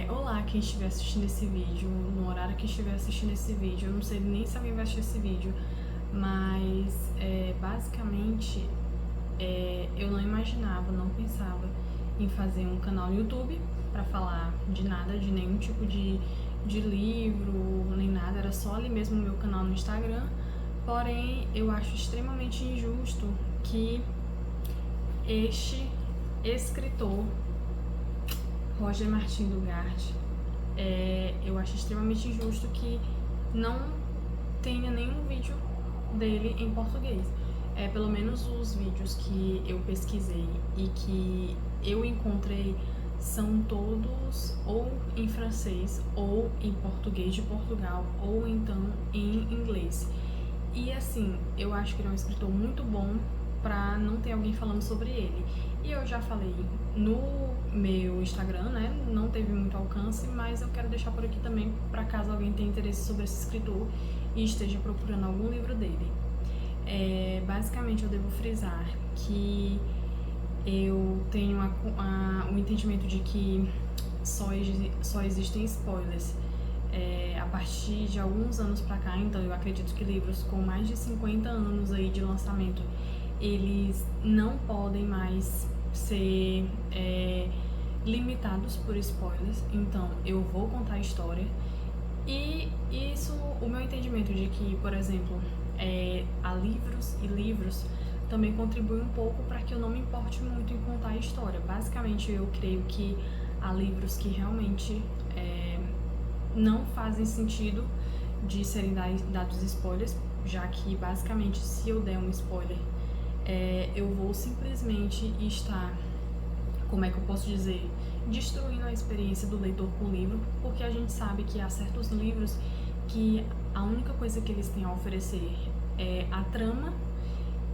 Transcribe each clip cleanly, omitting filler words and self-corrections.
Olá, quem estiver assistindo esse vídeo, no horário que estiver assistindo esse vídeo, eu não sei nem se alguém vai assistir esse vídeo, mas basicamente eu não imaginava, não pensava em fazer um canal no YouTube para falar de nada, de nenhum tipo de livro, nem nada, era só ali mesmo o meu canal no Instagram. Porém, eu acho extremamente injusto que este escritor, Roger Martin Dugard, eu acho extremamente injusto que não tenha nenhum vídeo dele em português. Pelo menos os vídeos que eu pesquisei e que eu encontrei são todos ou em francês, ou em português de Portugal, ou então em inglês. E assim, eu acho que ele é um escritor muito bom pra não ter alguém falando sobre ele. E eu já falei no meu Instagram, né? Não teve muito alcance, mas eu quero deixar por aqui também para caso alguém tenha interesse sobre esse escritor e esteja procurando algum livro dele. Basicamente, eu devo frisar que eu tenho o entendimento de que só existem spoilers a partir de alguns anos pra cá. Então eu acredito que livros com mais de 50 anos aí de lançamento, eles não podem mais ser limitados por spoilers. Então eu vou contar a história. E isso, o meu entendimento de que, por exemplo, há livros e livros também contribui um pouco para que eu não me importe muito em contar a história. Basicamente, eu creio que há livros que realmente não fazem sentido de serem dados spoilers, já que basicamente se eu der um spoiler, eu vou simplesmente estar, como é que eu posso dizer, destruindo a experiência do leitor com o livro, porque a gente sabe que há certos livros que a única coisa que eles têm a oferecer é a trama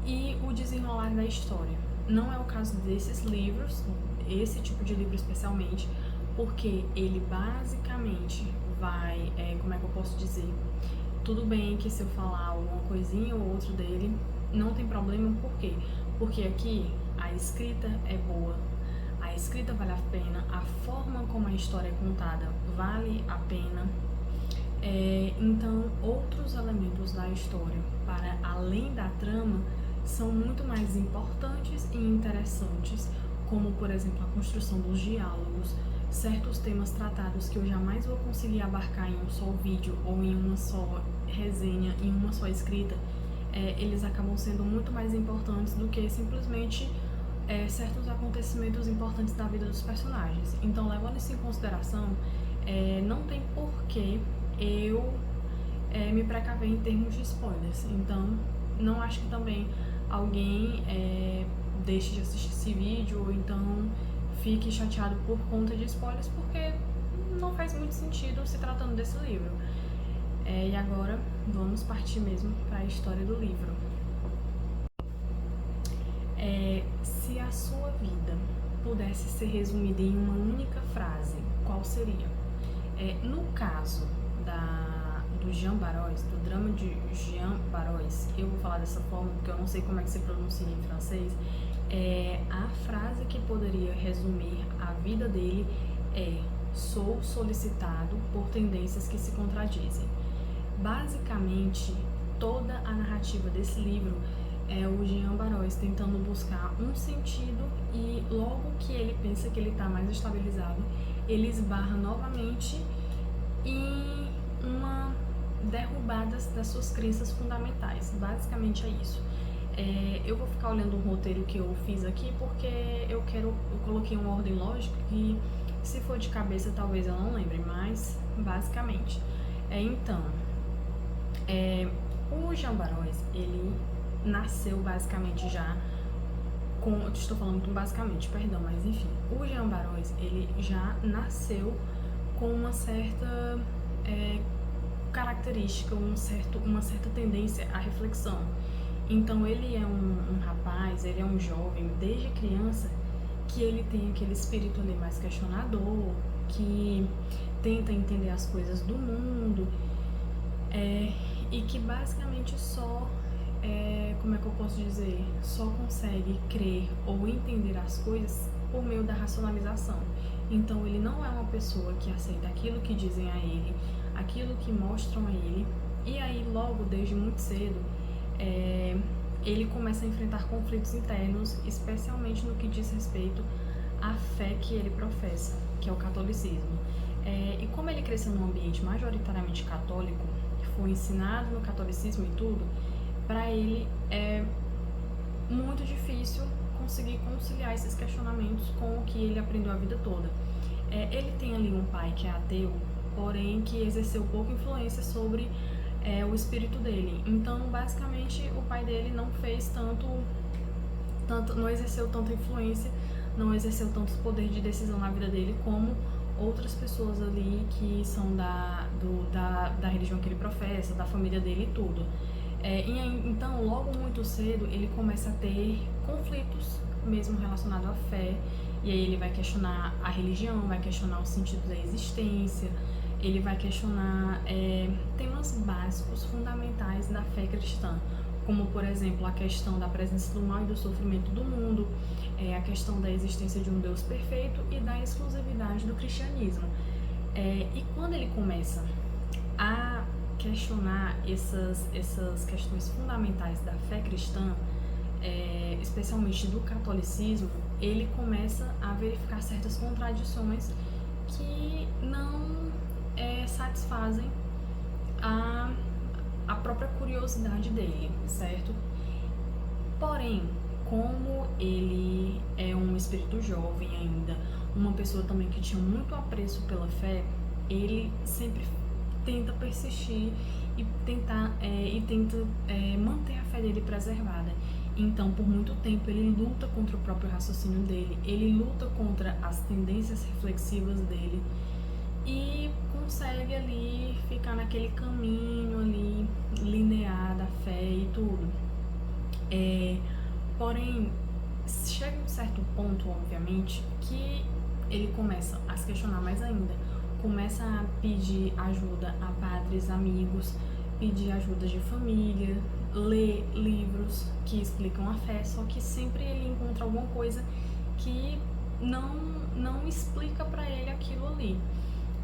e o desenrolar da história. Não é o caso desses livros, esse tipo de livro especialmente, porque ele basicamente vai, como é que eu posso dizer, tudo bem que se eu falar alguma coisinha ou outra dele, não tem problema, por quê? Porque aqui a escrita é boa, a escrita vale a pena, a forma como a história é contada vale a pena. Então, outros elementos da história, para além da trama, são muito mais importantes e interessantes, como, por exemplo, a construção dos diálogos, certos temas tratados que eu jamais vou conseguir abarcar em um só vídeo ou em uma só resenha, em uma só escrita. Eles acabam sendo muito mais importantes do que simplesmente certos acontecimentos importantes da vida dos personagens. Então, levando isso em consideração, não tem porquê eu me precaver em termos de spoilers. Então, não acho que também alguém deixe de assistir esse vídeo ou então fique chateado por conta de spoilers, porque não faz muito sentido se tratando desse livro. E agora vamos partir mesmo para a história do livro. Se a sua vida pudesse ser resumida em uma única frase, qual seria? No caso do Jean Barós, do drama de Jean Barós, eu vou falar dessa forma porque eu não sei como é que se pronuncia em francês. A frase que poderia resumir a vida dele é: sou solicitado por tendências que se contradizem. Basicamente, toda a narrativa desse livro é o Jean Barós tentando buscar um sentido, e logo que ele pensa que ele está mais estabilizado, ele esbarra novamente em uma derrubada das suas crenças fundamentais. Basicamente é isso. Eu vou ficar olhando um roteiro que eu fiz aqui porque eu coloquei uma ordem lógica que, se for de cabeça, talvez eu não lembre, mas basicamente. O Jean Barós, ele nasceu basicamente já com... Estou falando muito basicamente, perdão, mas enfim. O Jean Barós, ele já nasceu com uma certa característica, uma certa tendência à reflexão. Então ele é um rapaz, ele é um jovem, desde criança, que ele tem aquele espírito ali mais questionador, que tenta entender as coisas do mundo, e que basicamente só, como é que eu posso dizer, só consegue crer ou entender as coisas por meio da racionalização. Então ele não é uma pessoa que aceita aquilo que dizem a ele, aquilo que mostram a ele, e aí logo desde muito cedo ele começa a enfrentar conflitos internos, especialmente no que diz respeito à fé que ele professa, que é o catolicismo. E como ele cresceu num ambiente majoritariamente católico, que foi ensinado no catolicismo e tudo, para ele é muito difícil conseguir conciliar esses questionamentos com o que ele aprendeu a vida toda. Ele tem ali um pai que é ateu, porém que exerceu pouca influência sobre o espírito dele. Então, basicamente, o pai dele não fez tanto, não exerceu tanta influência, não exerceu tanto poder de decisão na vida dele como outras pessoas ali que são da religião que ele professa, da família dele e tudo. Então, logo muito cedo, ele começa a ter conflitos mesmo relacionados à fé, e aí ele vai questionar a religião, vai questionar o sentido da existência, ele vai questionar temas básicos, fundamentais da fé cristã, como, por exemplo, a questão da presença do mal e do sofrimento do mundo, a questão da existência de um Deus perfeito e da exclusividade do cristianismo. E quando ele começa a questionar essas questões fundamentais da fé cristã, especialmente do catolicismo, ele começa a verificar certas contradições que não satisfazem a própria curiosidade dele, certo? Porém, como ele é um espírito jovem ainda, uma pessoa também que tinha muito apreço pela fé, ele sempre tenta persistir e tenta manter a fé dele preservada. Então, por muito tempo, ele luta contra o próprio raciocínio dele, ele luta contra as tendências reflexivas dele e consegue ali ficar naquele caminho ali linear da fé e tudo. Porém, chega um certo ponto, obviamente, que ele começa a se questionar mais ainda, começa a pedir ajuda a padres, amigos, pedir ajuda de família, ler livros que explicam a fé, só que sempre ele encontra alguma coisa que não explica para ele aquilo ali.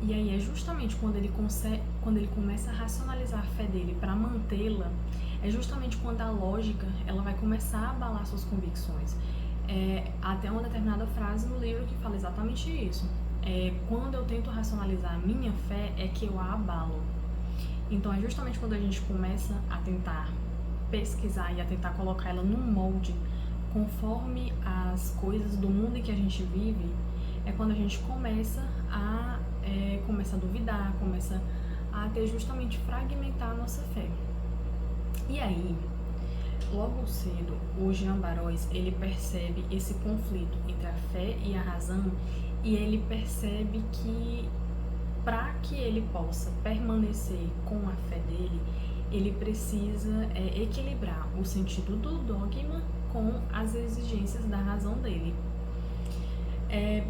E aí é justamente quando ele começa a racionalizar a fé dele para mantê-la, é justamente quando a lógica ela vai começar a abalar suas convicções. Até uma determinada frase no livro que fala exatamente isso. Quando eu tento racionalizar a minha fé, é que eu a abalo. Então é justamente quando a gente começa a tentar pesquisar e a tentar colocar ela num molde conforme as coisas do mundo em que a gente vive, é quando a gente começa a duvidar, começa a ter justamente fragmentar a nossa fé. E aí, logo cedo, o Jean Barós, ele percebe esse conflito entre a fé e a razão, e ele percebe que para que ele possa permanecer com a fé dele, ele precisa equilibrar o sentido do dogma com as exigências da razão dele.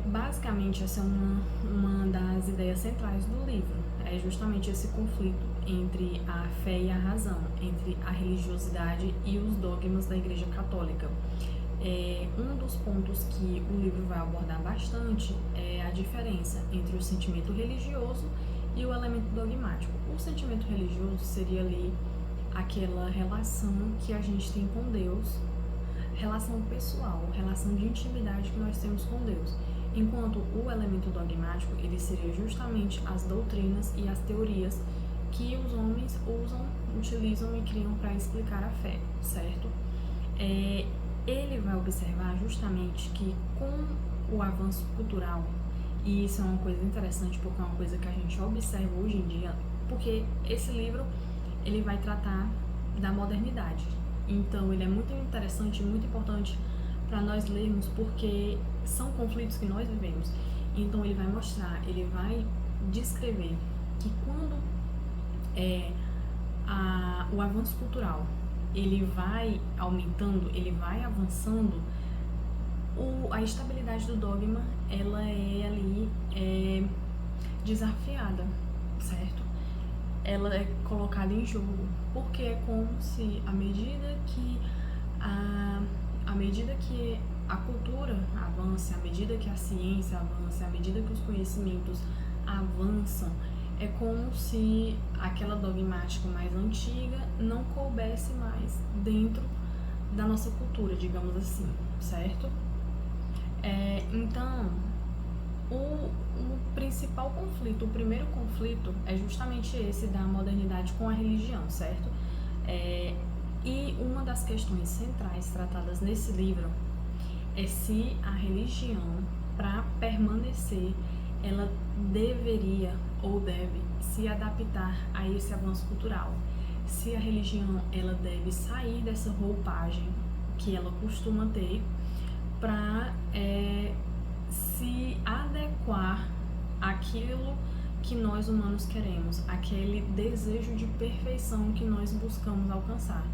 Basicamente, essa é uma das ideias centrais do livro. É justamente esse conflito entre a fé e a razão, entre a religiosidade e os dogmas da Igreja Católica. Um dos pontos que o livro vai abordar bastante é a diferença entre o sentimento religioso e o elemento dogmático. O sentimento religioso seria ali aquela relação que a gente tem com Deus, relação pessoal, relação de intimidade que nós temos com Deus. Enquanto o elemento dogmático, ele seria justamente as doutrinas e as teorias que os homens utilizam e criam para explicar a fé, certo? Ele vai observar justamente que com o avanço cultural, e isso é uma coisa interessante porque é uma coisa que a gente observa hoje em dia, porque esse livro ele vai tratar da modernidade. Então ele é muito interessante e muito importante para nós lermos porque são conflitos que nós vivemos. Então ele vai mostrar, ele vai descrever que quando o avanço cultural ele vai aumentando, ele vai avançando, a estabilidade do dogma ela é ali desafiada, certo? Ela é colocada em jogo, porque é como se à medida que a cultura avança, à medida que a ciência avança, à medida que os conhecimentos avançam, é como se aquela dogmática mais antiga não coubesse mais dentro da nossa cultura, digamos assim, certo? Então, o principal conflito, o primeiro conflito é justamente esse da modernidade com a religião, certo? E uma das questões centrais tratadas nesse livro é se a religião, para permanecer, ela deveria ou deve se adaptar a esse avanço cultural. Se a religião ela deve sair dessa roupagem que ela costuma ter para se adequar àquilo que nós humanos queremos, aquele desejo de perfeição que nós buscamos alcançar.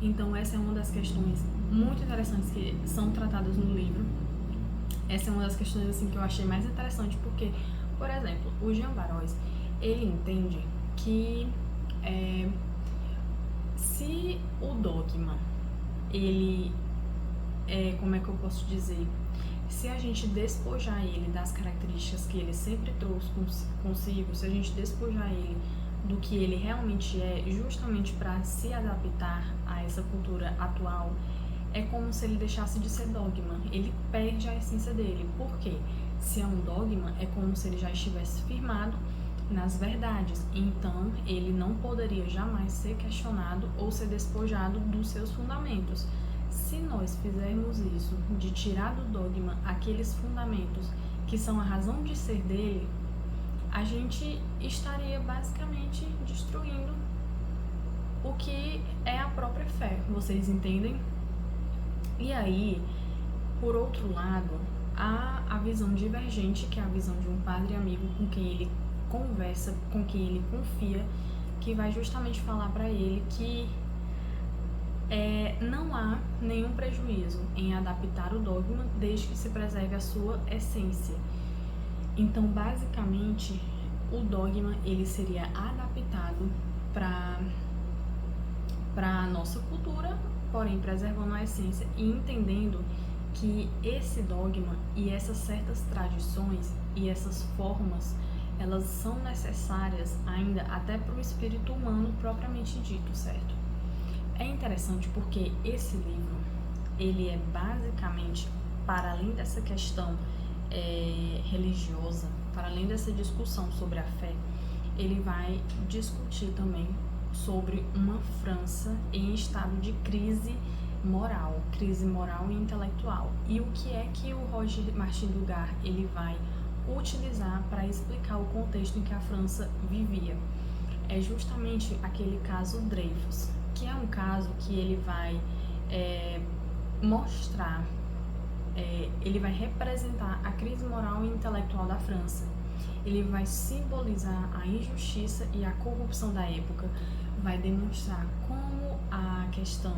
Então essa é uma das questões muito interessantes que são tratadas no livro. Essa é uma das questões assim que eu achei mais interessante porque, por exemplo, o Jean Barós, ele entende que se o dogma, ele como é que eu posso dizer? Se a gente despojar ele das características que ele sempre trouxe consigo, se a gente despojar ele do que ele realmente é, justamente para se adaptar a essa cultura atual, é como se ele deixasse de ser dogma. Ele perde a essência dele. Por quê? Se é um dogma, é como se ele já estivesse firmado nas verdades. Então, ele não poderia jamais ser questionado ou ser despojado dos seus fundamentos. Se nós fizermos isso, de tirar do dogma aqueles fundamentos que são a razão de ser dele, a gente estaria basicamente destruindo o que é a própria fé, vocês entendem? E aí, por outro lado, há a visão divergente, que é a visão de um padre amigo com quem ele conversa, com quem ele confia, que vai justamente falar para ele que não há nenhum prejuízo em adaptar o dogma desde que se preserve a sua essência. Então, basicamente, o dogma ele seria adaptado para a nossa cultura, porém preservando a essência e entendendo que esse dogma e essas certas tradições e essas formas, elas são necessárias ainda até para o espírito humano propriamente dito, certo? É interessante porque esse livro, ele é basicamente, para além dessa questão religiosa, para além dessa discussão sobre a fé, ele vai discutir também sobre uma França em estado de crise moral e intelectual. E o que é que o Roger Martin Dugard ele vai utilizar para explicar o contexto em que a França vivia? É justamente aquele caso Dreyfus, que é um caso que ele vai mostrar, ele vai representar a crise moral e intelectual da França. Ele vai simbolizar a injustiça e a corrupção da época, vai demonstrar como a questão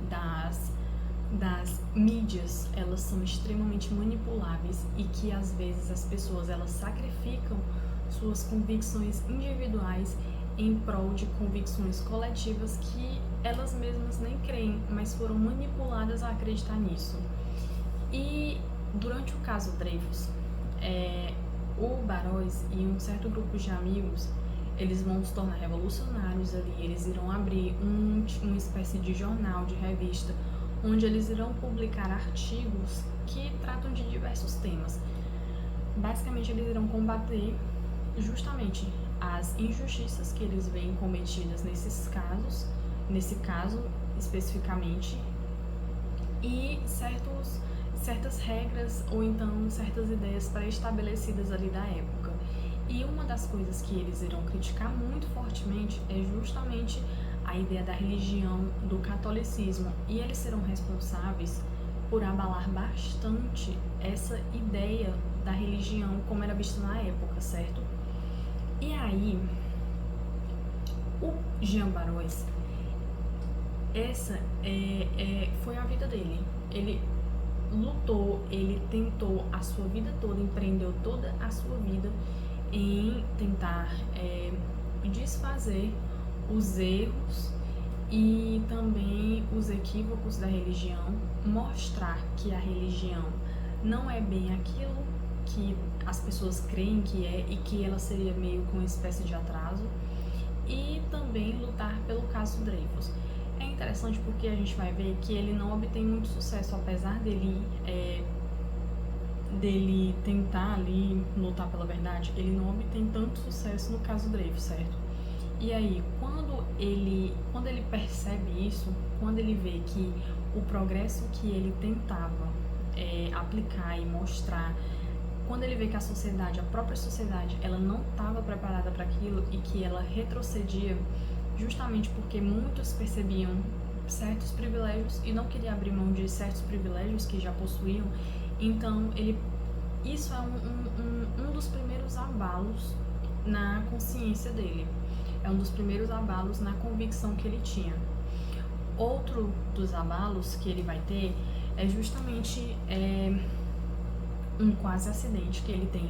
das mídias, elas são extremamente manipuláveis e que às vezes as pessoas elas sacrificam suas convicções individuais em prol de convicções coletivas que elas mesmas nem creem, mas foram manipuladas a acreditar nisso. E durante o caso Dreyfus, o Barós e um certo grupo de amigos, eles vão se tornar revolucionários ali, eles irão abrir uma espécie de jornal, de revista, onde eles irão publicar artigos que tratam de diversos temas. Basicamente, eles irão combater justamente as injustiças que eles veem cometidas nesse caso especificamente, e certas regras ou então certas ideias pré-estabelecidas ali da época. E uma das coisas que eles irão criticar muito fortemente é justamente a ideia da religião, do catolicismo, e eles serão responsáveis por abalar bastante essa ideia da religião como era vista na época, certo? E aí, o Jean Barós, essa foi a vida dele. Ele lutou, ele tentou a sua vida toda, empreendeu toda a sua vida em tentar desfazer os erros e também os equívocos da religião, mostrar que a religião não é bem aquilo que as pessoas creem que é e que ela seria meio que uma espécie de atraso, e também lutar pelo caso Dreyfus. É interessante porque a gente vai ver que ele não obtém muito sucesso, apesar dele tentar ali lutar pela verdade, ele não obtém tanto sucesso no caso Dreyfus, certo? E aí, quando ele percebe isso, quando ele vê que o progresso que ele tentava aplicar e mostrar, quando ele vê que a própria sociedade, ela não estava preparada para aquilo e que ela retrocedia, justamente porque muitos percebiam certos privilégios e não queriam abrir mão de certos privilégios que já possuíam, então isso é um dos primeiros abalos na consciência dele. É um dos primeiros abalos na convicção que ele tinha. Outro dos abalos que ele vai ter é justamente um quase acidente que ele tem,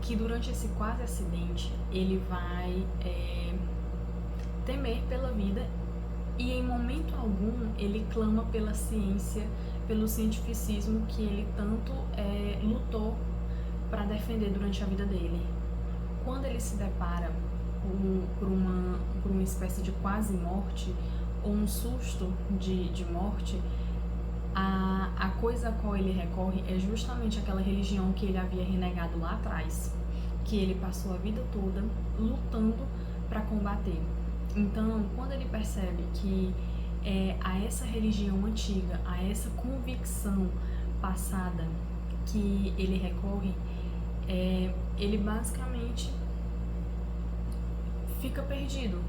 que durante esse quase acidente ele vai temer pela vida e em momento algum ele clama pela ciência, pelo cientificismo que ele tanto lutou para defender durante a vida dele. Quando ele se depara por uma espécie de quase morte ou um susto de morte, a coisa a qual ele recorre é justamente aquela religião que ele havia renegado lá atrás, que ele passou a vida toda lutando para combater. Então, quando ele percebe que a essa religião antiga, a essa convicção passada que ele recorre, ele basicamente fica perdido,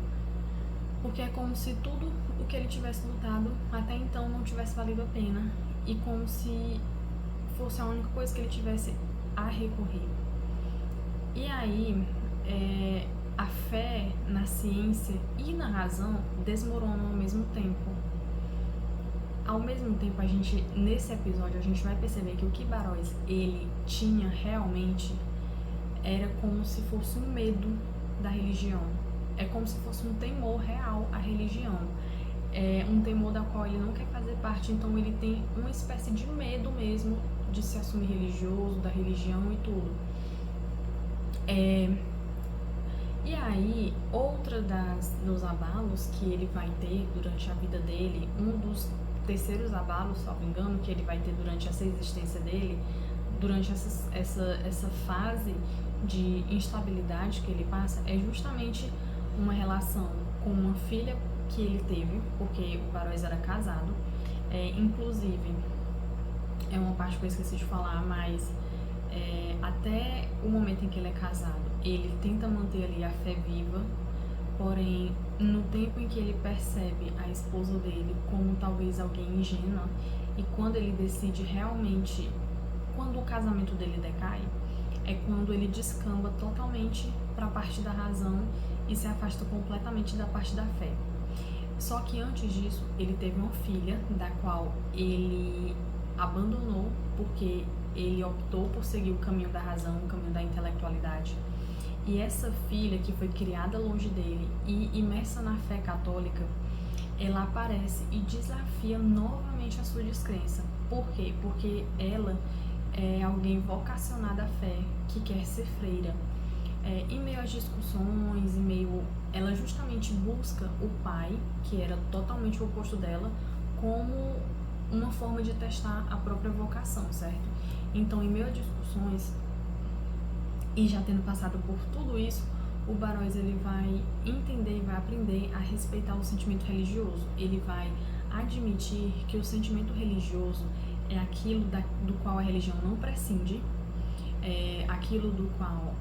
porque é como se tudo o que ele tivesse lutado até então não tivesse valido a pena e como se fosse a única coisa que ele tivesse a recorrer. E aí, a fé na ciência e na razão desmoronam ao mesmo tempo. Ao mesmo tempo, nesse episódio, a gente vai perceber que o que Barós, ele tinha realmente era como se fosse um medo da religião. É como se fosse um temor real à religião. É um temor da qual ele não quer fazer parte, então ele tem uma espécie de medo mesmo de se assumir religioso, da religião e tudo. E aí, outra dos abalos que ele vai ter durante a vida dele, um dos terceiros abalos, salvo engano, que ele vai ter durante essa existência dele, durante essa fase de instabilidade que ele passa, é justamente uma relação com uma filha que ele teve, porque o Barós era casado. Inclusive, é uma parte que eu esqueci de falar, mas até o momento em que ele é casado, ele tenta manter ali a fé viva, porém, no tempo em que ele percebe a esposa dele como talvez alguém ingênua, e quando ele decide realmente, quando o casamento dele decai, é quando ele descamba totalmente para a parte da razão e se afasta completamente da parte da fé. Só que antes disso, ele teve uma filha, da qual ele abandonou porque ele optou por seguir o caminho da razão, o caminho da intelectualidade. E essa filha, que foi criada longe dele e imersa na fé católica, ela aparece e desafia novamente a sua descrença. Por quê? Porque ela é alguém vocacionada à fé, que quer ser freira. Em meio às discussões, ela justamente busca o pai, que era totalmente o oposto dela, como uma forma de testar a própria vocação, certo? Então, em meio a discussões, e já tendo passado por tudo isso, o Barós ele vai entender e vai aprender a respeitar o sentimento religioso. Ele vai admitir que o sentimento religioso é aquilo do qual a religião não prescinde, é aquilo do qual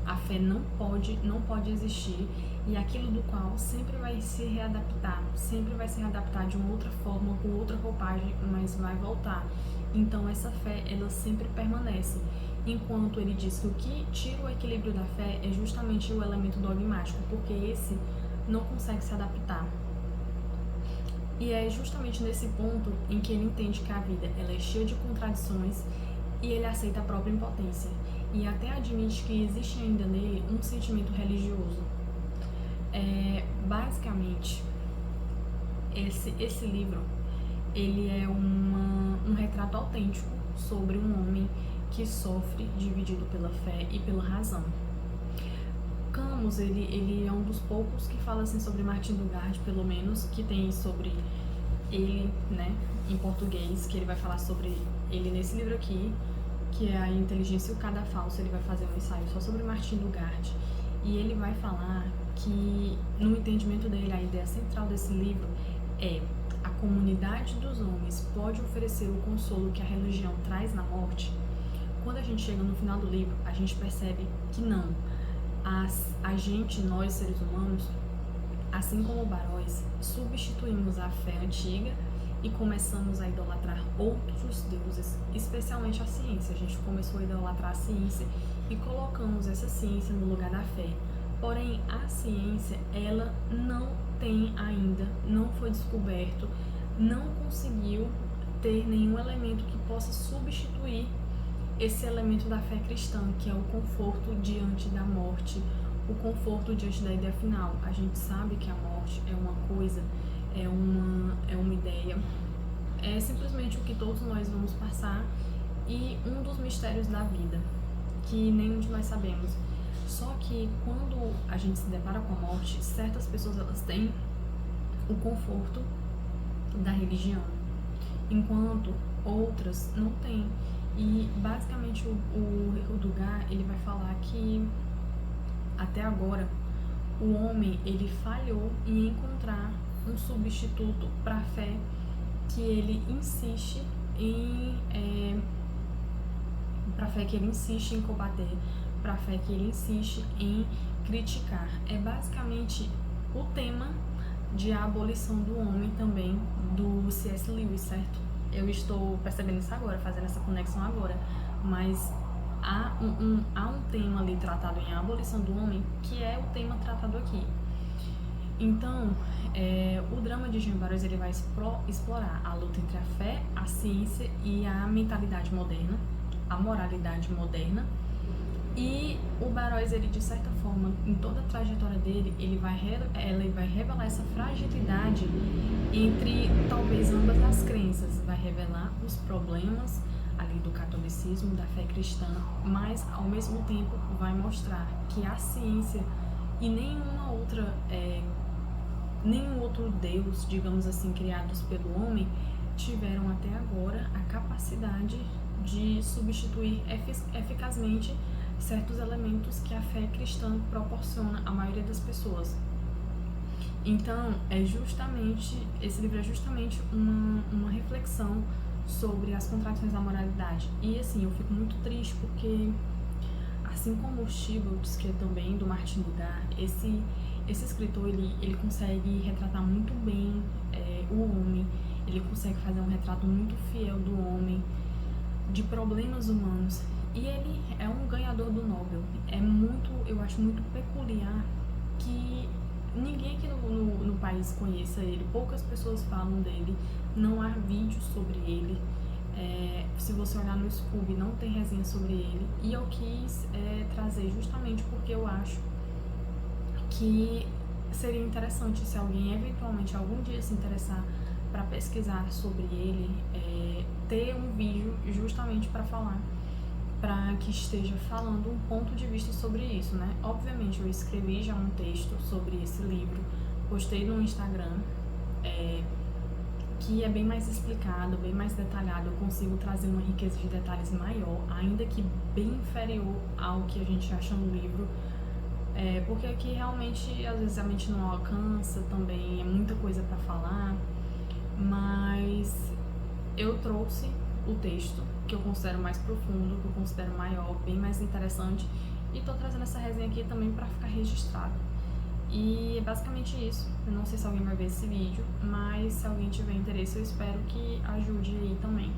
a fé não pode existir, e aquilo do qual sempre vai se readaptar de uma outra forma, com outra roupagem, mas vai voltar. Então essa fé, ela sempre permanece. Enquanto ele diz que o que tira o equilíbrio da fé é justamente o elemento dogmático, porque esse não consegue se adaptar. E é justamente nesse ponto em que ele entende que a vida ela é cheia de contradições e ele aceita a própria impotência. E até admite que existe ainda nele um sentimento religioso. Basicamente, esse livro, ele é um retrato autêntico sobre um homem que sofre dividido pela fé e pela razão. Camus, ele é um dos poucos que fala assim sobre Martin Dugard, pelo menos, que tem sobre ele, né, em português, que ele vai falar sobre ele nesse livro aqui, que é A Inteligência e o Cadafalso. Ele vai fazer um ensaio só sobre Martin Dugard, e ele vai falar que, no entendimento dele, a ideia central desse livro é: a comunidade dos homens pode oferecer o consolo que a religião traz na morte? Quando a gente chega no final do livro, a gente percebe que não. A gente, nós seres humanos, assim como Barós, substituímos a fé antiga e começamos a idolatrar outros deuses, especialmente a ciência. A gente começou a idolatrar a ciência e colocamos essa ciência no lugar da fé. Porém, a ciência, ela não tem ainda, não foi descoberto, não conseguiu ter nenhum elemento que possa substituir esse elemento da fé cristã, que é o conforto diante da morte, o conforto diante da ideia final. A gente sabe que a morte é uma coisa, é uma ideia, é simplesmente o que todos nós vamos passar, e um dos mistérios da vida, que nenhum de nós sabemos. Só que quando a gente se depara com a morte, certas pessoas, elas têm o conforto da religião, enquanto outras não têm. E basicamente o Dugard, ele vai falar que até agora o homem, ele falhou em encontrar um substituto para a fé que ele insiste para a fé que ele insiste em combater, para a fé que ele insiste em criticar. É basicamente o tema de A Abolição do Homem também, do C.S. Lewis, certo? Eu estou percebendo isso agora, fazendo essa conexão agora, mas há um tema ali tratado em A Abolição do Homem, que é o tema tratado aqui. Então, o drama de Jean Barós, ele vai explorar a luta entre a fé, a ciência e a mentalidade moderna, a moralidade moderna. E o Barós, ele, de certa forma, em toda a trajetória dele, ele vai revelar essa fragilidade entre talvez ambas as crenças, vai revelar os problemas ali do catolicismo, da fé cristã, mas ao mesmo tempo vai mostrar que a ciência e nenhum outro Deus, digamos assim, criados pelo homem, tiveram até agora a capacidade de substituir eficazmente certos elementos que a fé cristã proporciona à maioria das pessoas. Então, esse livro é justamente uma reflexão sobre as contradições da moralidade. E assim, eu fico muito triste porque, assim como o Stieglitz, que é também do Martin Dugard, esse escritor, ele consegue retratar muito bem o homem, ele consegue fazer um retrato muito fiel do homem, de problemas humanos. E ele é um ganhador do Nobel. Eu acho muito peculiar que ninguém aqui no país conheça ele, poucas pessoas falam dele, não há vídeos sobre ele. Se você olhar no Scooby, não tem resenha sobre ele. E eu quis trazer justamente porque eu acho que seria interessante, se alguém eventualmente algum dia se interessar para pesquisar sobre ele, ter um vídeo justamente para falar, para que esteja falando um ponto de vista sobre isso, né? Obviamente eu escrevi já um texto sobre esse livro, postei no Instagram, que é bem mais explicado, bem mais detalhado. Eu consigo trazer uma riqueza de detalhes maior, ainda que bem inferior ao que a gente acha no livro, porque aqui realmente às vezes a mente não alcança, também é muita coisa para falar, mas eu trouxe o texto que eu considero mais profundo, que eu considero maior, bem mais interessante, e tô trazendo essa resenha aqui também para ficar registrado. E é basicamente isso. Eu não sei se alguém vai ver esse vídeo, mas se alguém tiver interesse, eu espero que ajude aí também.